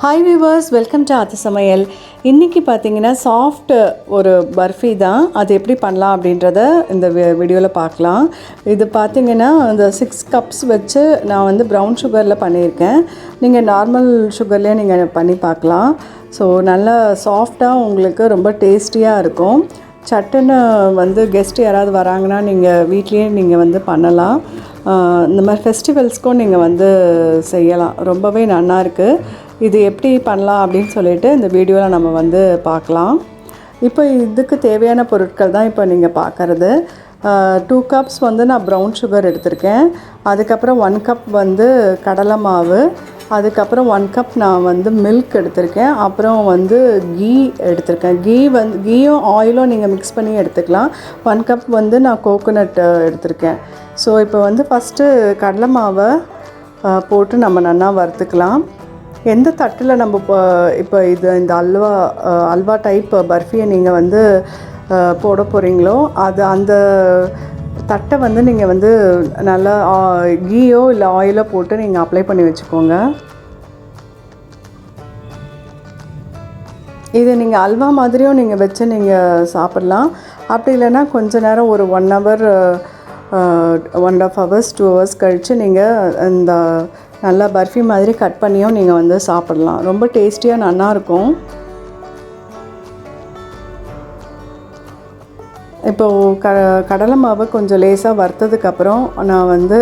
Hi viewers, welcome to ஆத்து சமையல். இன்றைக்கி பார்த்தீங்கன்னா சாஃப்ட் ஒரு பர்ஃபி தான். அது எப்படி பண்ணலாம் அப்படின்றத இந்த வீடியோவில் பார்க்கலாம். இது பார்த்திங்கன்னா இந்த 6 கப்ஸ் வச்சு நான் வந்து ப்ரௌன் சுகரில் பண்ணியிருக்கேன். நீங்கள் நார்மல் சுகர்லேயே நீங்கள் பண்ணி பார்க்கலாம். ஸோ நல்லா சாஃப்டாக உங்களுக்கு ரொம்ப டேஸ்டியாக இருக்கும். சட்டுன்னு வந்து கெஸ்ட் யாராவது வராங்கன்னா நீங்கள் வீட்லேயே நீங்கள் வந்து பண்ணலாம். இந்த மாதிரி ஃபெஸ்டிவல்ஸ்க்கும் நீங்கள் வந்து செய்யலாம். ரொம்பவே நல்லா இருக்குது. இது எப்படி பண்ணலாம் அப்படின்னு சொல்லிட்டு இந்த வீடியோவில் நம்ம வந்து பார்க்கலாம். இப்போ இதுக்கு தேவையான பொருட்கள் தான் இப்போ நீங்கள் பார்க்குறது. 2 கப்ஸ் வந்து நான் ப்ரௌன் சுகர் எடுத்திருக்கேன். அதுக்கப்புறம் 1 கப் வந்து கடலை மாவு, அதுக்கப்புறம் 1 கப் நான் வந்து மில்க் எடுத்திருக்கேன். அப்புறம் வந்து கீ எடுத்திருக்கேன். கீயும் ஆயிலும் நீங்கள் மிக்ஸ் பண்ணி எடுத்துக்கலாம். 1 கப் வந்து நான் கோகோனட் எடுத்திருக்கேன். ஸோ இப்போ வந்து ஃபஸ்ட்டு கடலை மாவை போட்டு நம்ம நல்லா வறுத்துக்கலாம். எந்த தட்டில் நம்ம இப்போ இந்த அல்வா டைப் பர்ஃபியை நீங்கள் வந்து போட போகிறீங்களோ அந்த தட்டை வந்து நீங்கள் வந்து நல்லா கீயோ இல்லை ஆயிலோ போட்டு நீங்கள் அப்ளை பண்ணி வச்சுக்கோங்க. இது நீங்கள் அல்வா மாதிரியும் நீங்கள் வச்சு நீங்கள் சாப்பிட்லாம். அப்படி இல்லைன்னா கொஞ்ச நேரம் ஒரு 1 hour 1.5 hours 2 hours கழித்து நீங்கள் இந்த நல்லா பர்ஃபி மாதிரி கட் பண்ணியும் நீங்கள் வந்து சாப்பிடலாம். ரொம்ப டேஸ்டியாக நல்லாயிருக்கும். இப்போது கடலை மாவை கொஞ்சம் லேசாக வறுத்ததுக்கப்புறம் நான் வந்து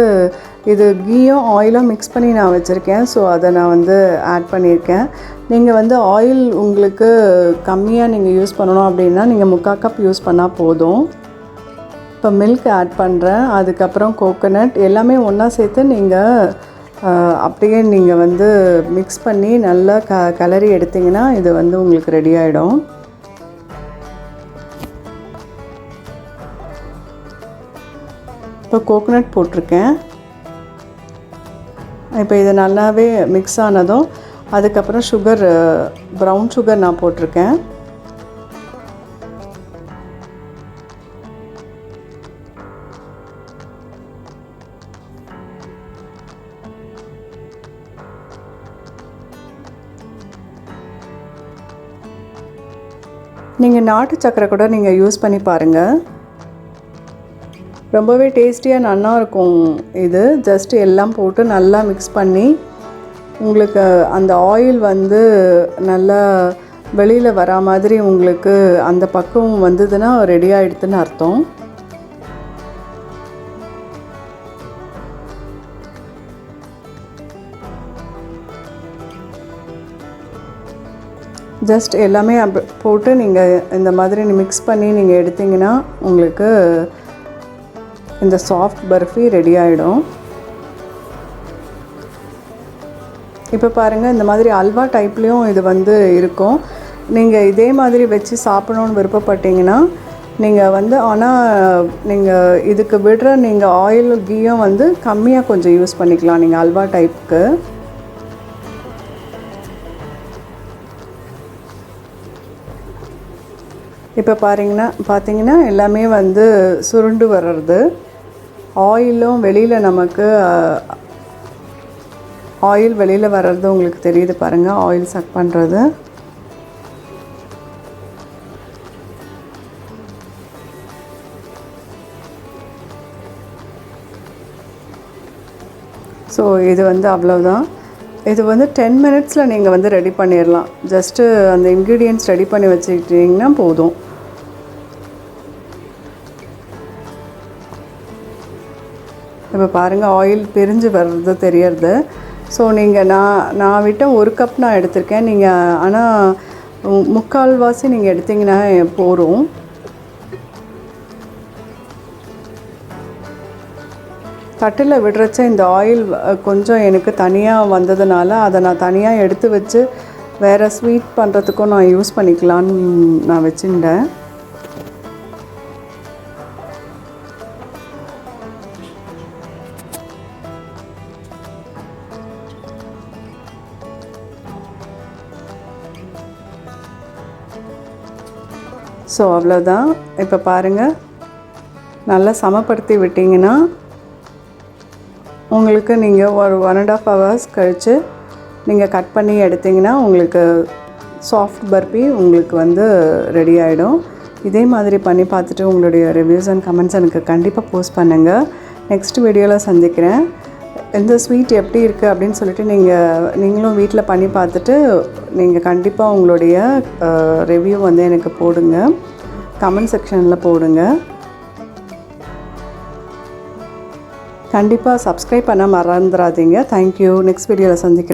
இது கீயும் ஆயிலும் மிக்ஸ் பண்ணி நான் வச்சுருக்கேன். ஸோ அதை நான் வந்து ஆட் பண்ணியிருக்கேன். நீங்கள் வந்து ஆயில் உங்களுக்கு கம்மியாக நீங்கள் யூஸ் பண்ணணும் அப்படின்னா நீங்கள் 3/4 கப் யூஸ் பண்ணால் போதும். இப்போ மில்க் ஆட் பண்ணுறேன். அதுக்கப்புறம் கோகோனட் எல்லாமே ஒன்றா சேர்த்து நீங்கள் அப்படியே நீங்கள் வந்து மிக்ஸ் பண்ணி நல்லா கலரி எடுத்திங்கன்னா இது வந்து உங்களுக்கு ரெடி ஆகிடும். இப்போ கோகோனட் போட்டிருக்கேன். இப்போ இது நல்லாவே மிக்ஸ் ஆனதும் அதுக்கப்புறம் ப்ரௌன் சுகர் நான் போட்டிருக்கேன். நீங்கள் நாட்டு சக்கரை கூட நீங்கள் யூஸ் பண்ணி பாருங்கள். ரொம்பவே டேஸ்டியாக நல்லாயிருக்கும். இது ஜஸ்ட் எல்லாம் போட்டு நல்லா மிக்ஸ் பண்ணி உங்களுக்கு அந்த ஆயில் வந்து நல்லா வெளியில் வரா மாதிரி உங்களுக்கு அந்த பக்குவம் வந்ததுன்னா ரெடி ஆகிடுதுன்னு அர்த்தம். ஜஸ்ட் எல்லாமே போட்டு நீங்கள் இந்த மாதிரி மிக்ஸ் பண்ணி நீங்கள் எடுத்திங்கன்னா உங்களுக்கு இந்த சாஃப்ட் பர்ஃபி ரெடி ஆகிடும். இப்போ பாருங்கள், இந்த மாதிரி அல்வா டைப்லேயும் இது வந்து இருக்கும். நீங்கள் இதே மாதிரி வச்சு சாப்பிடணுன்னு விருப்பப்பட்டீங்கன்னா நீங்கள் வந்து ஆனால் நீங்கள் இதுக்கு விடுற நீங்கள் ஆயில் கீயும் வந்து கம்மியாக கொஞ்சம் யூஸ் பண்ணிக்கலாம் நீங்கள் அல்வா டைப்புக்கு. இப்போ பார்த்தீங்கன்னா எல்லாமே வந்து சுருண்டு வர்றது. ஆயிலும் வெளியில் நமக்கு ஆயில் வெளியில் வர்றது உங்களுக்கு தெரியுது பாருங்கள், ஆயில் சக் பண்ணுறது. ஸோ இது வந்து அவ்வளோதான். இது வந்து 10 minutes நீங்கள் வந்து ரெடி பண்ணிடலாம். ஜஸ்ட்டு அந்த இன்க்ரீடியன்ட்ஸ் ரெடி பண்ணி வச்சுக்கிட்டிங்கன்னா போதும். இப்போ பாருங்கள், ஆயில் பிரிஞ்சு வர்றது தெரியறது. ஸோ நீங்கள் நான் விட்ட 1 கப் நான் எடுத்திருக்கேன். நீங்கள் ஆனால் 3/4 வாசி நீங்கள் எடுத்திங்கன்னா போதும். தட்டில் விடுறச்ச இந்த ஆயில் கொஞ்சம் எனக்கு தனியாக வந்ததுனால அதை நான் தனியாக எடுத்து வச்சு வேறு ஸ்வீட் பண்ணுறதுக்கும் நான் யூஸ் பண்ணிக்கலான்னு நான் வச்சுட்டேன். ஸோ அவ்வளோதான். இப்போ பாருங்கள், நல்லா சமப்படுத்தி விட்டிங்கன்னா உங்களுக்கு நீங்கள் ஒரு 1.5 hours கழித்து நீங்கள் கட் பண்ணி எடுத்திங்கன்னா உங்களுக்கு சாஃப்ட் பர்பி உங்களுக்கு வந்து ரெடி ஆகிடும். இதே மாதிரி பண்ணி பார்த்துட்டு உங்களுடைய ரிவ்யூஸ் அண்ட் கமெண்ட்ஸ் எனக்கு கண்டிப்பாக போஸ்ட் பண்ணுங்கள். நெக்ஸ்ட் வீடியோவில் சந்திக்கிறேன். இந்த ஸ்வீட் எப்படி இருக்குது அப்படின்னு சொல்லிட்டு நீங்களும் வீட்டில் பண்ணி பார்த்துட்டு நீங்கள் கண்டிப்பாக உங்களுடைய ரிவ்யூ வந்து எனக்கு போடுங்க, கமெண்ட் செக்ஷனில் போடுங்க. கண்டிப்பாக சப்ஸ்கிரைப் பண்ண மறந்துடாதீங்க. தேங்க்யூ. நெக்ஸ்ட் வீடியோவில் சந்திக்கிறேன்.